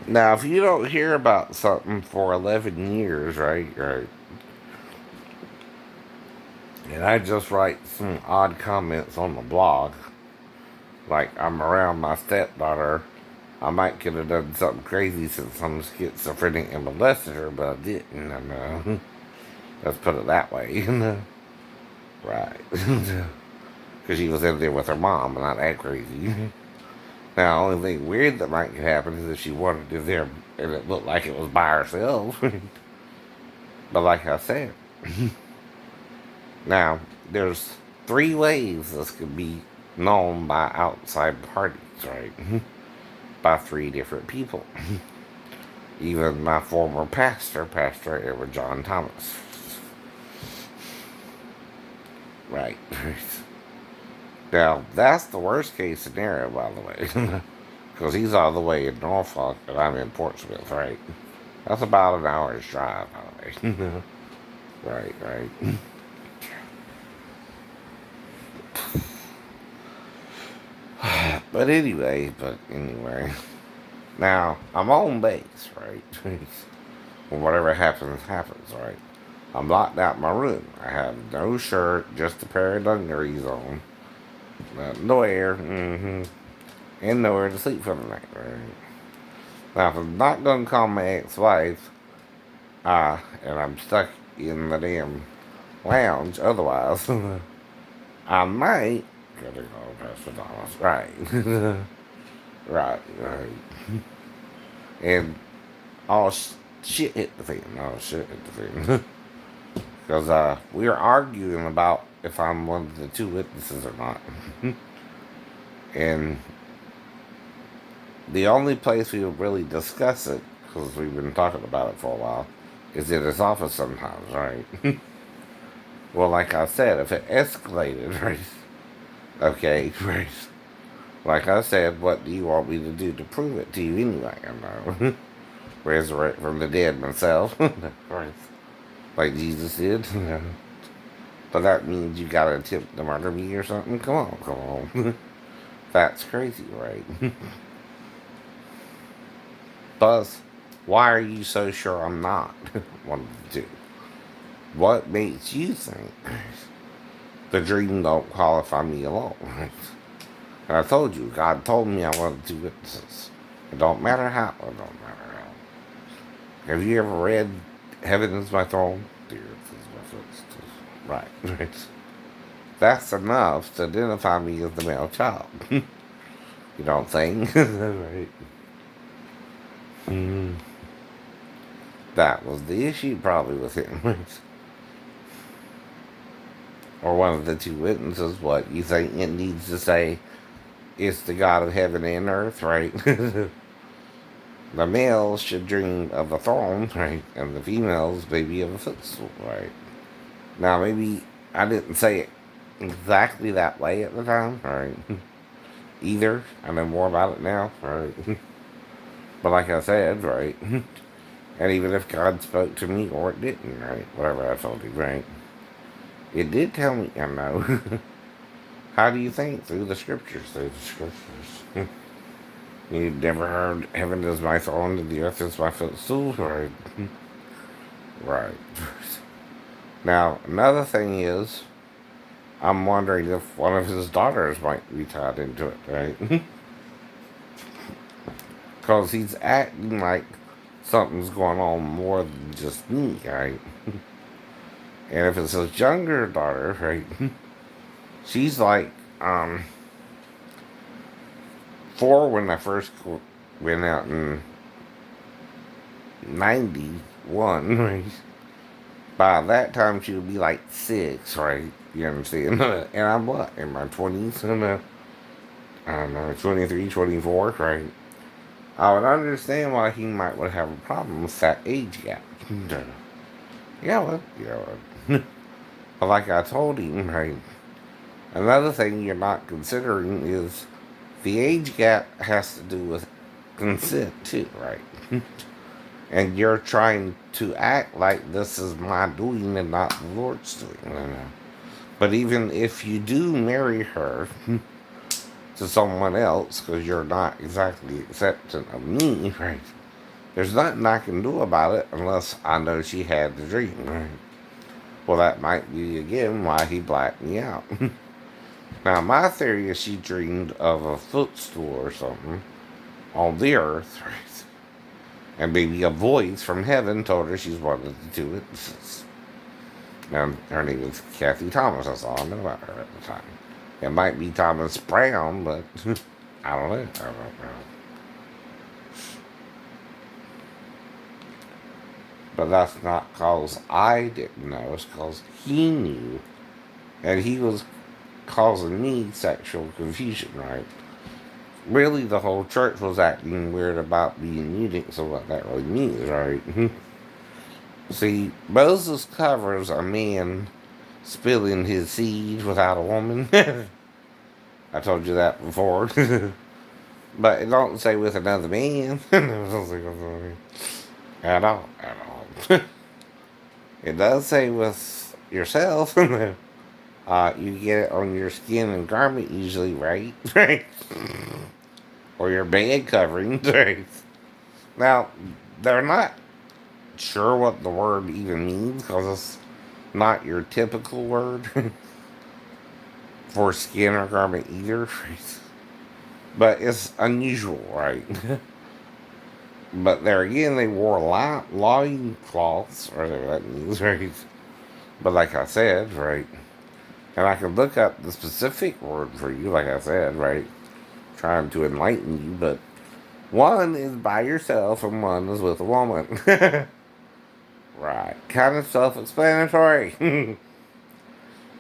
Now, if you don't hear about something for 11 years, right, and I just write some odd comments on the blog, like I'm around my stepdaughter, I might could have done something crazy since I'm schizophrenic and molested her, but I didn't. And, let's put it that way. Right. Because she was in there with her mom and not that crazy. Now, the only thing weird that might happen is if she wandered in there and it looked like it was by herself. But like I said, now there's three ways this could be known by outside parties, right? By three different people. Even my former pastor, Pastor Edward John Thomas. Right. Now, that's the worst case scenario, by the way. Because he's all the way in Norfolk and I'm in Portsmouth, right? That's about an hour's drive, by the way. Right. But anyway. Now, I'm on base, right? Well, whatever happens, happens, right? I'm locked out my room. I have no shirt, just a pair of dungarees on. No air, and nowhere to sleep for the night, right? Now, if I'm not going to call my ex-wife, and I'm stuck in the damn lounge, otherwise, I might gotta go past the dollars. Right. right. And all shit hit the fan. All shit hit the fan. Because we were arguing about if I'm one of the two witnesses or not. And the only place we would really discuss it, because we've been talking about it for a while, is in his office sometimes, right? Well, like I said, if it escalated, right? Okay, right. Like I said, what do you want me to do to prove it to you anyway? I know. Resurrect from the dead myself. Right. Like Jesus did. But that means you gotta attempt to murder me or something? Come on. That's crazy, right? Plus, why are you so sure I'm not one of the two? What makes you think the dream don't qualify me alone? And I told you, God told me I wanted two witnesses. It don't matter how. It don't matter how. Have you ever read Heaven is My Throne? The earth is my footstool. Right. That's enough to identify me as the male child. You don't think? Right. Mm. That was the issue probably with him. Or one of the two witnesses. What, you think it needs to say it's the God of heaven and earth, right? The males should dream of a throne, right? And the females maybe of a footstool, right? Now, maybe I didn't say it exactly that way at the time, right? Either. I know more about it now, right? But like I said, right? And even if God spoke to me or it didn't, right? Whatever I told you, right? It did tell me, I know. How do you think? Through the scriptures. Through the scriptures. You've never heard heaven is my throne and the earth is my footstool? Right. Right. Now, another thing is, I'm wondering if one of his daughters might be tied into it, right? Because he's acting like something's going on more than just me, right? And if it's his younger daughter, right, she's like 4 when I first went out in 91, right? By that time, she would be like 6, right? You understand? And I'm what? In my 20s? I don't know, 23, 24, right? I would understand why he might would have a problem with that age gap. Yeah. But like I told him, right? Another thing you're not considering is the age gap has to do with consent too, right? And you're trying to act like this is my doing and not the Lord's doing. But even if you do marry her to someone else, because you're not exactly accepting of me, right? There's nothing I can do about it unless I know she had the dream. Right? Well, that might be again why he blacked me out. Now, my theory is she dreamed of a footstool or something on the earth, right? And maybe a voice from heaven told her she's one of the two witnesses. Now, her name was Kathy Thomas. That's all I know about her at the time. It might be Thomas Brown, but I don't know. I don't know. But that's not because I didn't know. It's because he knew. And he was causing me sexual confusion, right? Really, the whole church was acting weird about being eunuchs and what that really means, right? See, Moses covers a man spilling his seed without a woman. I told you that before. But it don't say with another man. At all. At all. It does say with yourself. You get it on your skin and garment usually, right? Right. Or your bed covering, right? Now, they're not sure what the word even means because it's not your typical word for skin or garment either. Right? But it's unusual, right? But there again, they wore loin cloths, or whatever that means, right? But like I said, right? And I can look up the specific word for you, like I said, right? Trying to enlighten you, but one is by yourself and one is with a woman. Right. Kind of self explanatory.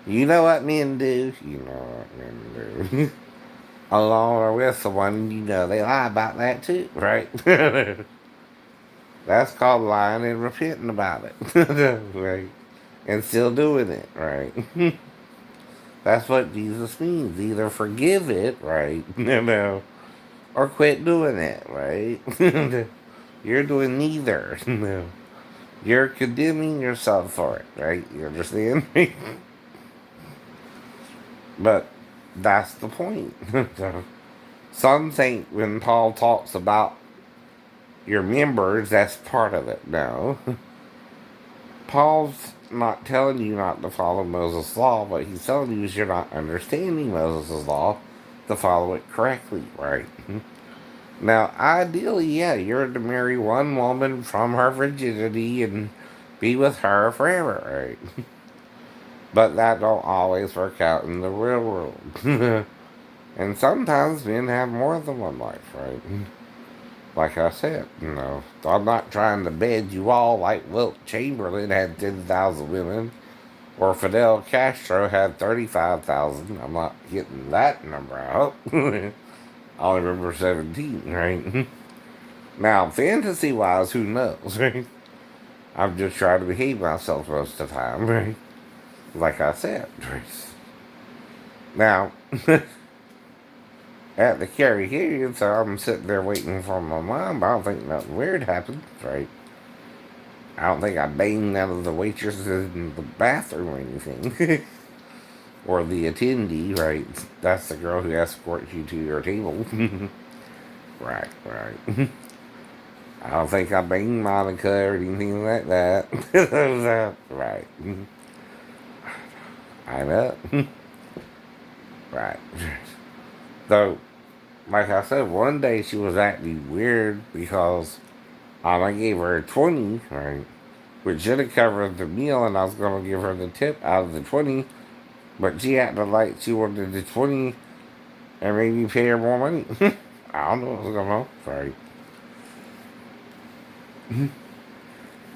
You know what men do. You know what men do. Along or with someone, you know they lie about that too, right? That's called lying and repenting about it. Right? And still doing it, right? That's what Jesus means. Either forgive it, right? Or quit doing it, right? You're doing neither. You're condemning yourself for it, right? You understand? But that's the point. Some think when Paul talks about your members, that's part of it. No. Paul's not telling you not to follow Moses' law, but he's telling you you're not understanding Moses' law to follow it correctly, right? Now, ideally, yeah, you're to marry one woman from her virginity and be with her forever, right? But that don't always work out in the real world. And sometimes men have more than one wife, right? Like I said, I'm not trying to bed you all like Wilt Chamberlain had 10,000 women or Fidel Castro had 35,000. I'm not getting that number out. I only remember 17, right? Now, fantasy wise, who knows, right? I'm just trying to behave myself most of the time, right? Like I said, right? Now, at the Carrie Higgins, so I'm sitting there waiting for my mom. I don't think nothing weird happened, right? I don't think I banged out of the waitress in the bathroom or anything. Or the attendee, right? That's the girl who escorts you to your table. Right, right. I don't think I banged Monica or anything like that. Right. I know. Right. So, like I said, one day she was acting weird because I gave her a 20, right? Which should have covered the meal, and I was going to give her the tip out of the 20. But she acted like she wanted the 20 and made me pay her more money. I don't know what's going on. Sorry.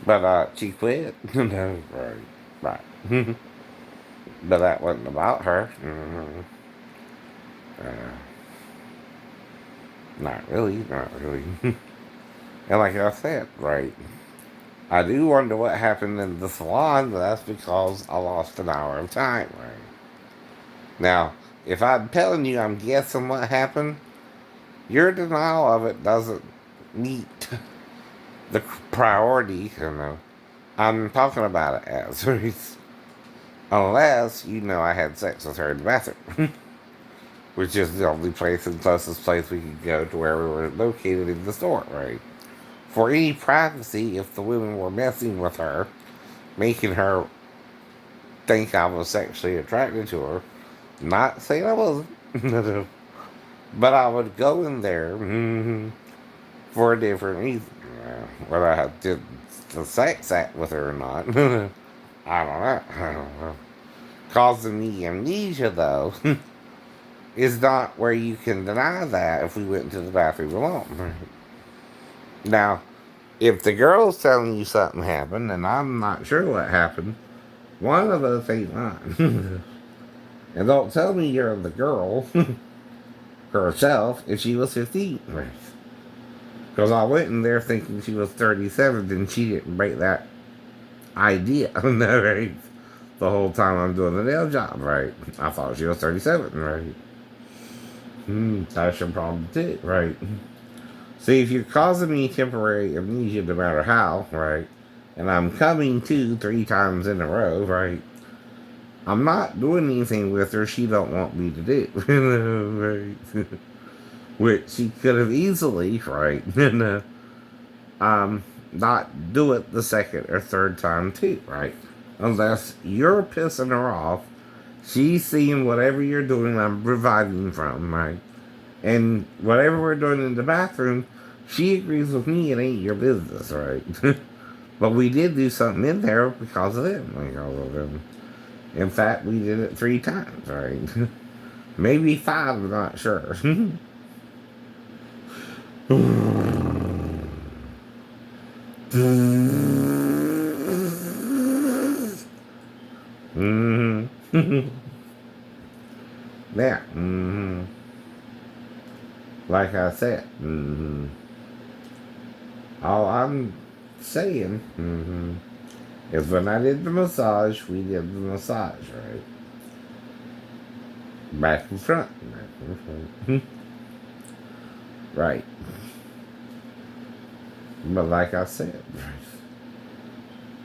But she quit. No, right. Right. But that wasn't about her. Not really. Not really. And like I said, right. I do wonder what happened in the salon, but that's because I lost an hour of time, right? Now, if I'm telling you I'm guessing what happened, your denial of it doesn't meet the priority, I'm talking about it as. Unless you know I had sex with her in the bathroom, which is the only place and closest place we could go to where we were located in the store, right? for any privacy if the women were messing with her, making her think I was sexually attracted to her. Not saying I wasn't, but I would go in there for a different reason. Whether I did the sex act with her or not, I don't know. I don't know. Causing me amnesia, though, is not where you can deny that if we went to the bathroom alone. Now, if the girl's telling you something happened and I'm not sure what happened, one of us ain't lying. And don't tell me you're the girl herself if she was 15. Because I went in there thinking she was 37 and she didn't break that idea. No, right? The whole time I'm doing the nail job, right? I thought she was 37, right? That's your problem too, right? See, if you're causing me temporary amnesia no matter how, right? And I'm coming to 3 times in a row, right? I'm not doing anything with her she don't want me to do, right? Which she could have easily, right? Not do it the second or third time too, right? Unless you're pissing her off, she's seeing whatever you're doing, I'm reviving from, right? And whatever we're doing in the bathroom, she agrees with me, it ain't your business, right? But we did do something in there because of them, because of them. In fact, we did it 3 times, right? Maybe 5, I'm not sure. Yeah. Like I said. All I'm saying is when I did the massage, we did the massage, right? Back and front. Back and front. Right. But like I said,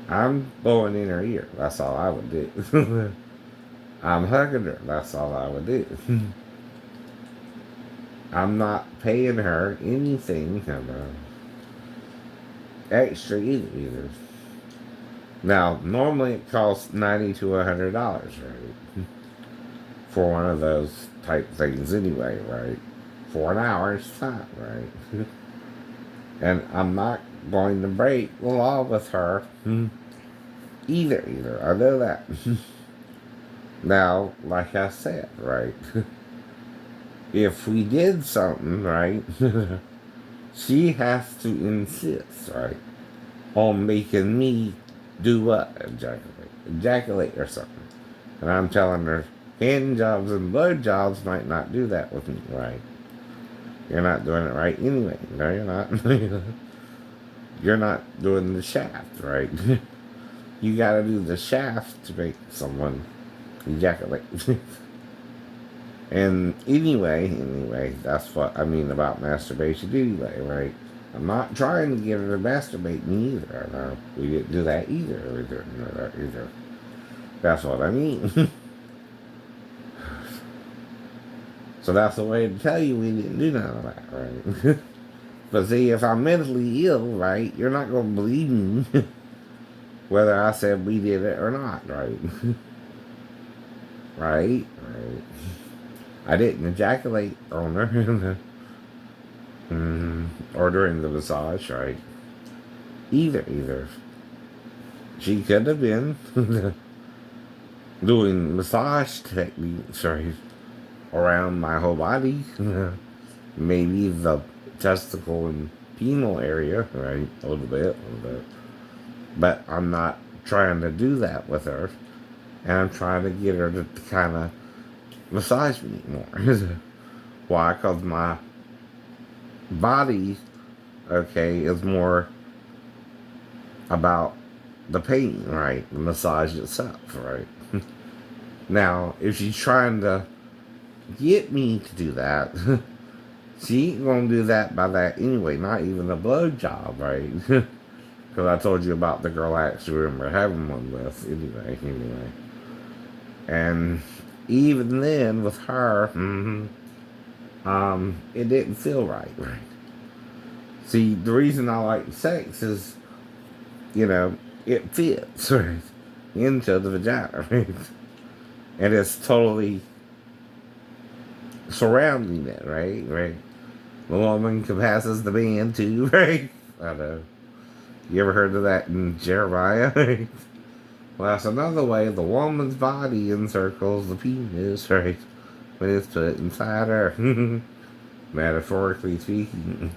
I'm blowing in her ear. That's all I would do. I'm hugging her. That's all I would do. I'm not paying her anything extra either. Now, normally it costs $90 to $100, right? For one of those type things anyway, right? For an hour, it's fine, right? And I'm not going to break the law with her either. I know that. Now, like I said, right? If we did something, right? She has to insist, right? On making me do what? Ejaculate or something. And I'm telling her, hand jobs and blow jobs might not do that with me, right? You're not doing it right anyway. No, you're not. You're not doing the shaft, right? You gotta do the shaft to make someone ejaculate. And anyway, that's what I mean about masturbation anyway, right? I'm not trying to get her to masturbate me either. No, we didn't do that either. That's what I mean. So that's the way to tell you we didn't do none of that, right? But see, if I'm mentally ill, right, you're not going to believe me whether I said we did it or not, right? Right. I didn't ejaculate on her or during the massage, right? Either. She could have been doing massage techniques, right, around my whole body. Maybe the testicle and penile area, right? A little bit. But I'm not trying to do that with her. And I'm trying to get her to kind of massage me more. Why? Because my body, okay, is more about the pain, right? The massage itself, right? Now, if she's trying to get me to do that, she ain't gonna do that by that anyway, not even a blow job, right? Because I told you about the girl I actually remember having one with anyway. And even then, with her, it didn't feel right. See, the reason I like sex is, you know, it fits, right, into the vagina, right? And it's totally surrounding it, right? Right. The woman compasses the man too, right? I know. You ever heard of that in Jeremiah? Right? Well, that's another way the woman's body encircles the penis, right? When it's put inside her. Metaphorically speaking.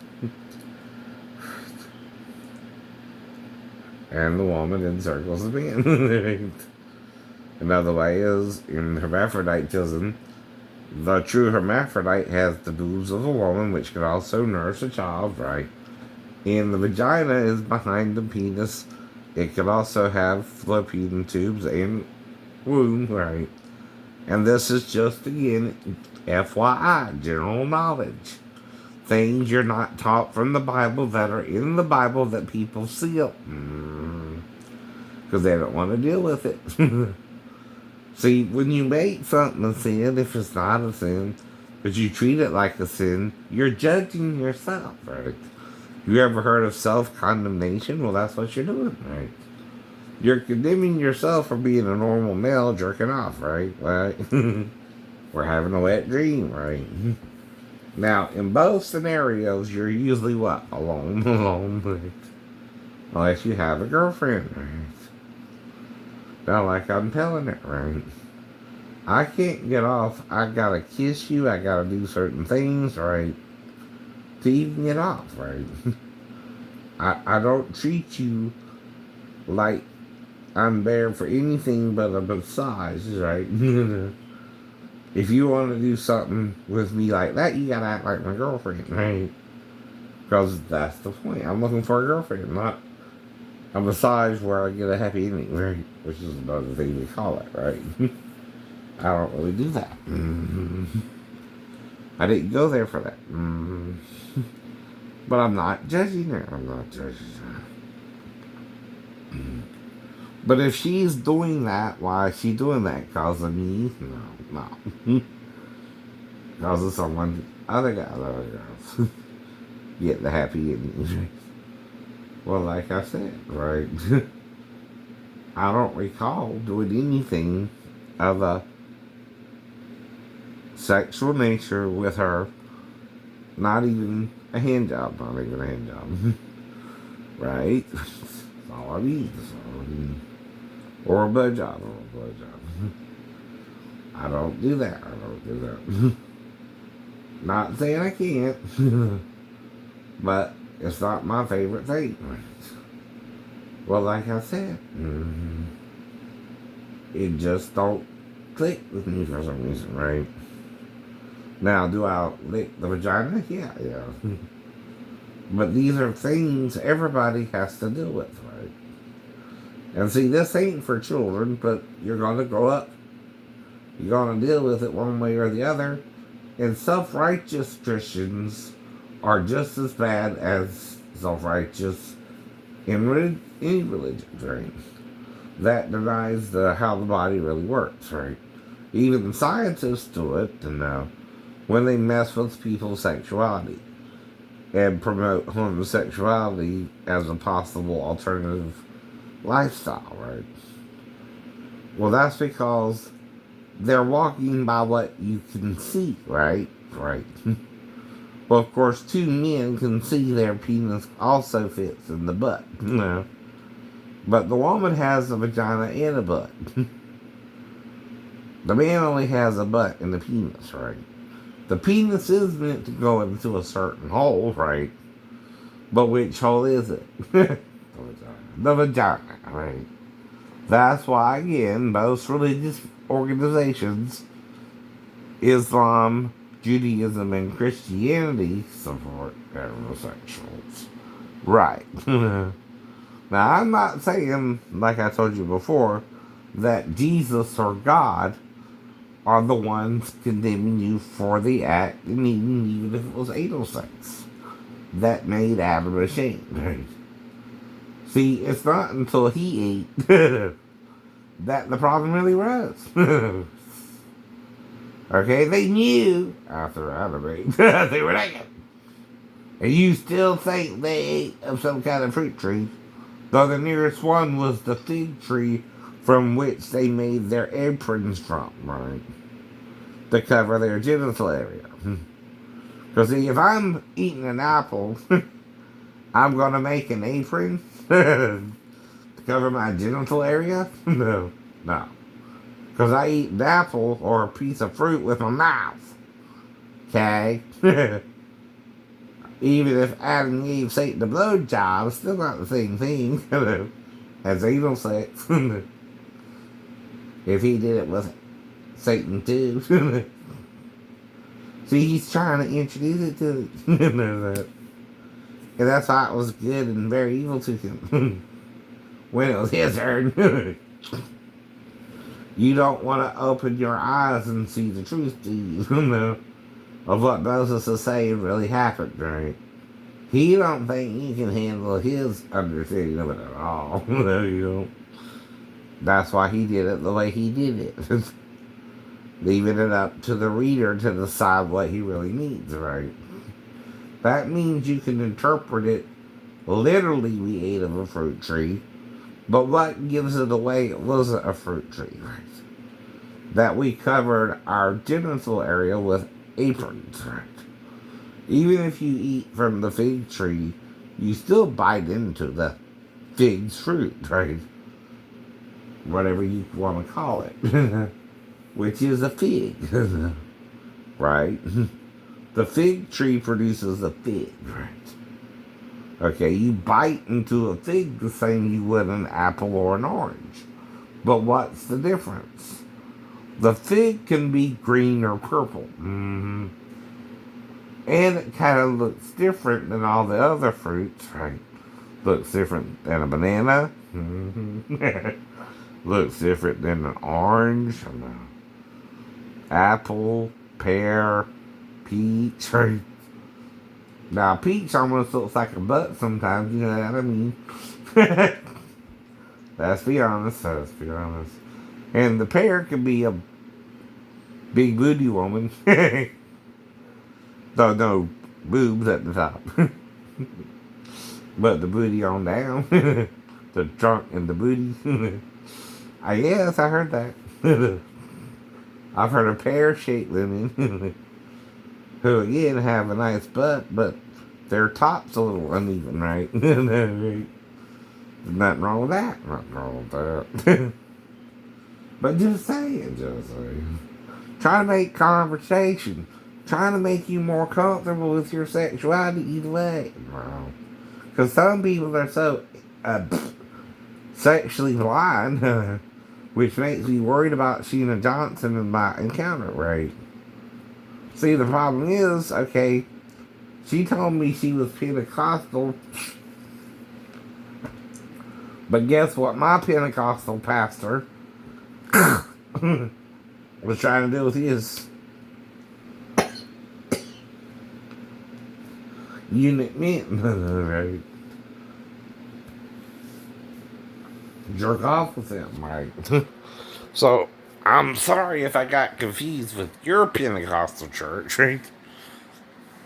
And the woman encircles the man. Right? Another way is in hermaphroditism. The true hermaphrodite has the boobs of a woman, which can also nurse a child, right? And the vagina is behind the penis. It could also have fallopian tubes and womb, right? And this is just, again, FYI, general knowledge. Things you're not taught from the Bible that are in the Bible that people seal. Because they don't want to deal with it. See, when you make something a sin, if it's not a sin, but you treat it like a sin, you're judging yourself, right? You ever heard of self-condemnation? Well, that's what you're doing, right? You're condemning yourself for being a normal male jerking off, right? Right? We're having a wet dream, right? Now, in both scenarios, you're usually what? Alone, alone, right? Unless you have a girlfriend, right? Now, like I'm telling it, right? I can't get off. I gotta kiss you. I gotta do certain things, right? To even get off, right? I don't treat you like I'm there for anything but a massage, right? If you want to do something with me like that, you gotta act like my girlfriend, right? Because that's the point. I'm looking for a girlfriend, not a massage where I get a happy ending, right? Which is another thing we call it, right? I don't really do that. I didn't go there for that. But I'm not judging her. I'm not judging her. But if she's doing that, why is she doing that? Because of me? No, no. Because of someone, other guys, other girls. Get the happy ending. Well, like I said, right? I don't recall doing anything of a sexual nature with her. Not even a hand job. Not even a hand job. Right? That's all I need. That's all I need. Or a blood job. Or a blood job. I don't do that. I don't do that. Not saying I can't. But it's not my favorite thing. Well, like I said, it just don't click with me for some reason, right? Now, do I lick the vagina? Yeah, yeah. But these are things everybody has to deal with, right? And see, this ain't for children, but you're going to grow up. You're going to deal with it one way or the other. And self-righteous Christians are just as bad as self-righteous in any religion, right? That denies how the body really works, right? Even scientists do it, and when they mess with people's sexuality and promote homosexuality as a possible alternative lifestyle, right? Well, that's because they're walking by what you can see, right? Right. Well, of course, two men can see their penis also fits in the butt, But the woman has a vagina and a butt. The man only has a butt and a penis, right? The penis is meant to go into a certain hole, right? But which hole is it? The vagina, right? That's why, again, most religious organizations, Islam, Judaism, and Christianity, support heterosexuals. Right. Now, I'm not saying, like I told you before, that Jesus or God are the ones condemning you for the act, and even if it was anal sex that made Adam ashamed. Right? See, it's not until he ate that the problem really arose. Okay, they knew after Adam ate they were naked. And you still think they ate of some kind of fruit tree, though the nearest one was the fig tree from which they made their aprons from, right? To cover their genital area. Because see, if I'm eating an apple, I'm going to make an apron to cover my genital area? No, no. Because I eat an apple or a piece of fruit with my mouth. Okay? Even if Adam and Eve Satan the blowjob, it's still not the same thing as anal sex. If he did it with Satan too. See, he's trying to introduce it to it. And that's why it was good and very evil to him. When it was his turn. You don't want to open your eyes and see the truth, do you? Of what Moses is saying really happened, right? He don't think he can handle his understanding of it at all. You know? That's why he did it the way he did it. Leaving it up to the reader to decide what he really needs, right? That means you can interpret it literally, we ate of a fruit tree, but what gives it away it wasn't a fruit tree, right? That we covered our genital area with aprons, right? Even if you eat from the fig tree, you still bite into the fig's fruit, right? Whatever you want to call it. Which is a fig, right? The fig tree produces a fig, right? Okay, you bite into a fig the same you would an apple or an orange. But what's the difference? The fig can be green or purple. Mm-hmm. And it kind of looks different than all the other fruits, right? Looks different than a banana. Mm-hmm. Looks different than an orange. Apple, pear, peach, right? Now, peach almost looks like a butt sometimes, you know what I mean? Let's be honest, let's be honest. And the pear could be a big booty woman. Though no boobs at the top. But the booty on down. The trunk and the booty. Yes, I heard that. I've heard of pear-shaped women who again have a nice butt, but their top's a little uneven, right? There's nothing wrong with that. Nothing wrong with that. But just saying. Trying to make conversation. Trying to make you more comfortable with your sexuality either way. Because some people are so sexually blind, which makes me worried about Sheena Johnson and my encounter, right? See, the problem is, okay, she told me she was Pentecostal, but guess what my Pentecostal pastor was trying to do with his unit mint, right? Jerk off with them, right? So, I'm sorry if I got confused with your Pentecostal church, right?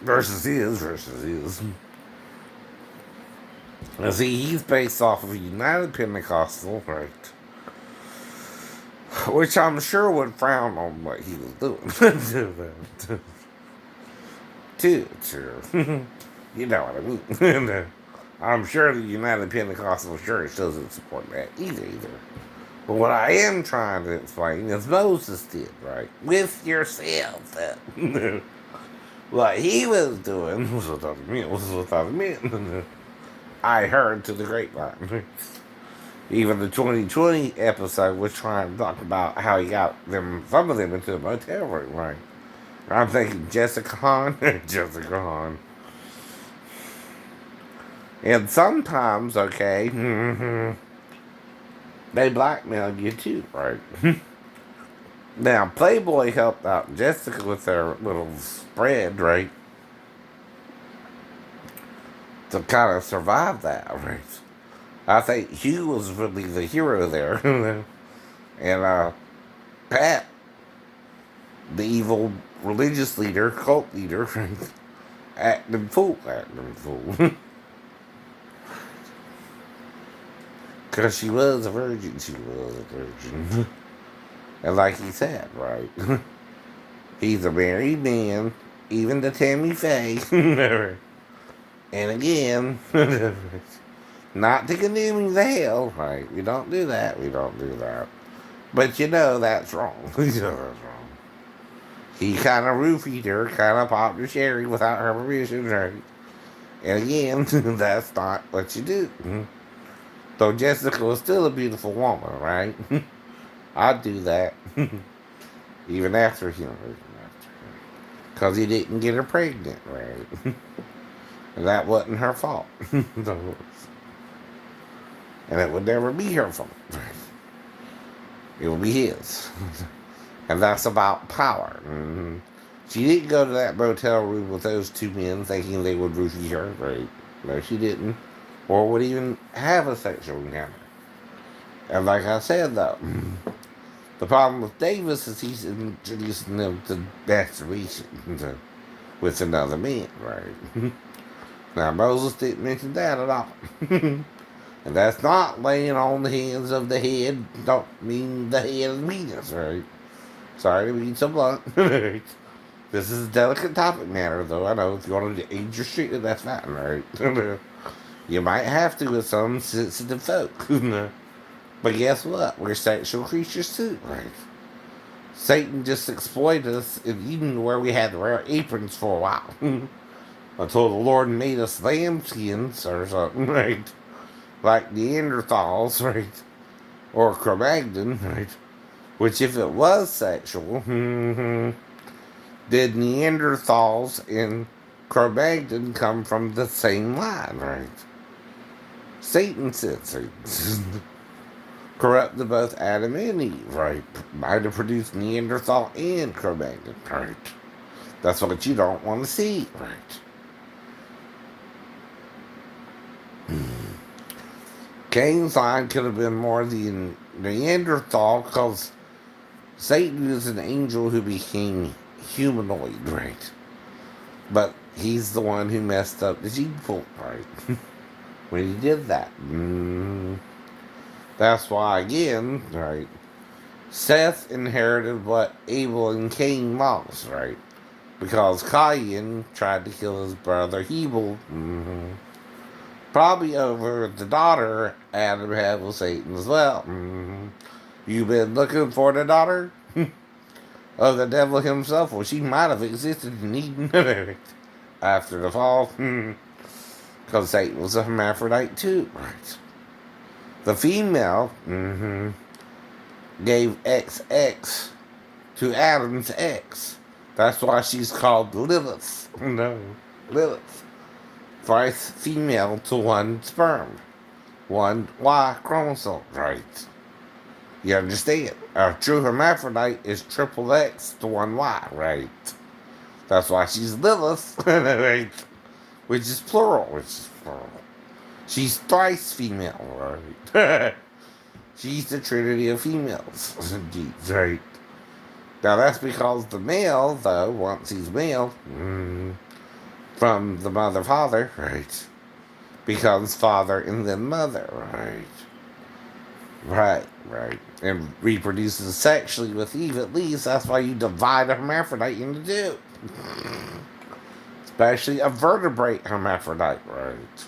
Versus his. Now, see, he's based off of United Pentecostal, right? Which I'm sure would frown on what he was doing. Too true. You know what I mean. I'm sure the United Pentecostal Church doesn't support that either. But what I am trying to explain is Moses did, right? With yourself. What he was doing was without me. I heard to the grapevine. Even the 2020 episode was trying to talk about how he got some of them into a motel room, right? I'm thinking Jessica Hahn. Jessica Hahn. And sometimes, okay, they blackmail you too, right? Now, Playboy helped out Jessica with their little spread, right? To kind of survive that, right? I think Hugh was really the hero there. And Pat, the evil religious leader, cult leader, right? acting fool. Because she was a virgin, she was a virgin. And like he said, right? He's a married man, even to Tammy Faye. And again, not to condemn him to hell, right? We don't do that, we don't do that. But you know that's wrong. You know that's wrong. He kind of roofied her, kind of popped her cherry without her permission, right? And again, that's not what you do. Though Jessica was still a beautiful woman, right? I'd do that. Even after him. Because he didn't get her pregnant, right? And that wasn't her fault. And it would never be her fault. It would be his. And that's about power. She didn't go to that motel room with those two men thinking they would roofie her, right? No, she didn't. Or would even have a sexual encounter. And like I said, though, the problem with Davis is he's introducing them to masturbation with another man, right? Now, Moses didn't mention that at all. And that's not laying on the hands of the head, don't mean the head of the penis, right? Sorry to be so blunt. This is a delicate topic matter, though. I know if you want to age your shit, that's fine, right? You might have to with some sensitive folk. But guess what? We're sexual creatures too, right? Satan just exploited us in Eden where we had to wear aprons for a while. Until the Lord made us lambskins or something, right? Like Neanderthals, right? Or Cro-Magnon, right? Which, if it was sexual, did Neanderthals and Cro-Magnon come from the same line, right? Satan said Satan corrupted both Adam and Eve, right? Might have produced Neanderthal and Cro-Magnon, right? That's what you don't want to see, right? Cain's line could have been more the Neanderthal because Satan is an angel who became humanoid, right? But he's the one who messed up the gene pool, right? When he did that. That's why, again, right? Seth inherited what Abel and Cain lost, right? Because Cain tried to kill his brother Hebel. Probably over the daughter Adam had with Satan as well. You been looking for the daughter of the devil himself? Well, she might have existed in Eden after the fall. Because Satan was a hermaphrodite too, right? The female gave XX to Adam's X. That's why she's called Lilith. No, Lilith. Thrice female to one sperm. One Y chromosome, right? You understand? A true hermaphrodite is triple X to one Y, right? That's why she's Lilith, right? Which is plural, She's thrice female, right? She's the trinity of females. Jeez, right? Now that's because the male, though, once he's male, from the mother-father, right, becomes father and then mother, right? Right. And reproduces sexually with Eve at least. That's why you divide a hermaphrodite into two. Especially a vertebrate hermaphrodite, right?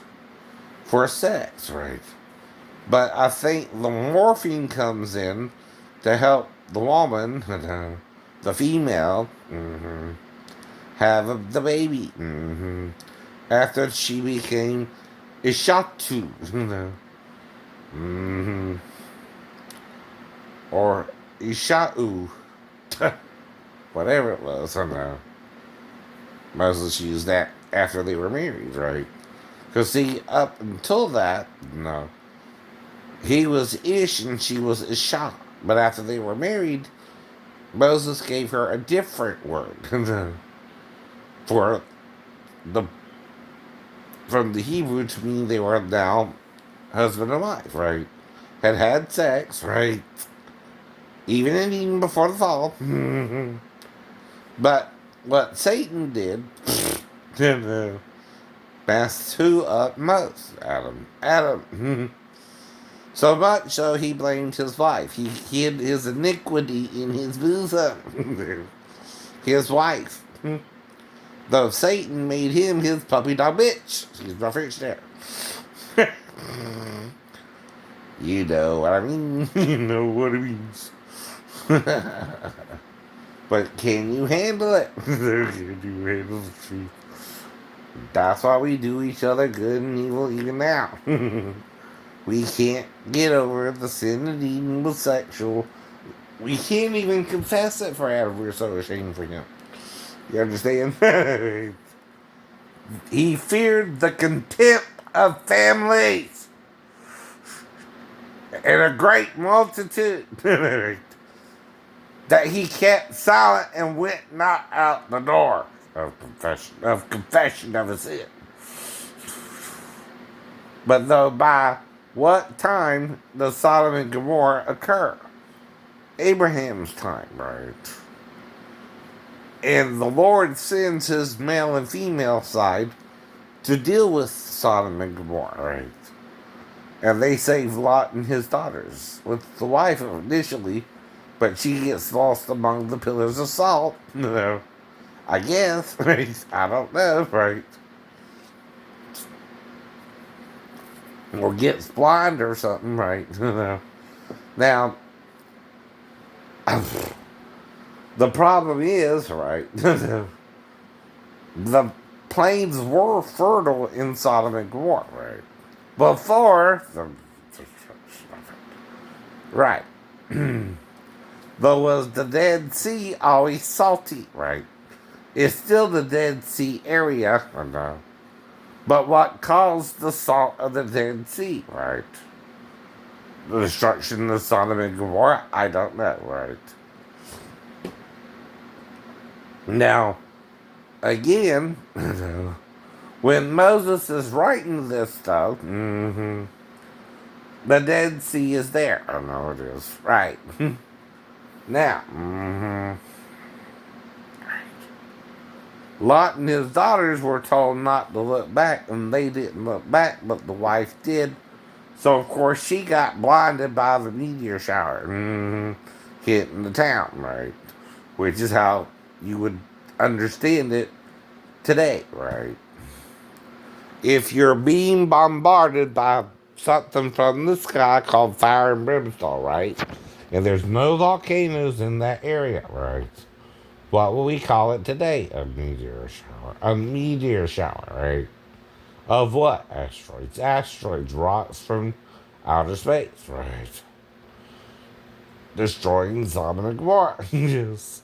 For sex, right? But I think the morphine comes in to help the woman, the female, have the baby. After she became Ishatu, or Isha'u, whatever it was, I don't know. Mostly used that after they were married, right? Because see, up until that, no, he was Ish and she was Isha. But after they were married, Moses gave her a different word for the from the Hebrew to mean they were now husband and wife, right? Had sex, right? Even before the fall. But what Satan did That's who up most, Adam. Adam. So much so he blamed his wife. He hid his iniquity in his bosom. His wife. Though Satan made him his puppy dog bitch. He's my fix there. You know what I mean. You know what it means. But can you handle it? Can you handle the truth? That's why we do each other good and evil even now. We can't get over the sin of eating was sexual. We can't even confess it for Adam. We're so ashamed for him. You understand? He feared the contempt of families and a great multitude that he kept silent and went not out the door of confession of his sin. But though by what time does Sodom and Gomorrah occur? Abraham's time, right? And the Lord sends his male and female side to deal with Sodom and Gomorrah, right? And they save Lot and his daughters with the wife initially, but she gets lost among the pillars of salt. I guess, right? I don't know, right? Or gets blind or something, right? Now, the problem is, right? The plains were fertile in Sodom and Gomorrah, right? Before the right. Though was the Dead Sea always salty, right? It's still the Dead Sea area, but what caused the salt of the Dead Sea, right? The destruction of Sodom and Gomorrah? I don't know, right? Now, again, when Moses is writing this stuff, the Dead Sea is there. I know it is. Right. Now, Lot and his daughters were told not to look back, and they didn't look back, but the wife did. So, of course, she got blinded by the meteor shower hitting the town, right? Which is how you would understand it today, right? If you're being bombarded by something from the sky called fire and brimstone, right? And there's no volcanoes in that area, right? What will we call it today? A meteor shower. A meteor shower, right? Of what? Asteroids. Asteroids, rocks from outer space, right? Destroying Sodom and Gomorrah. Yes.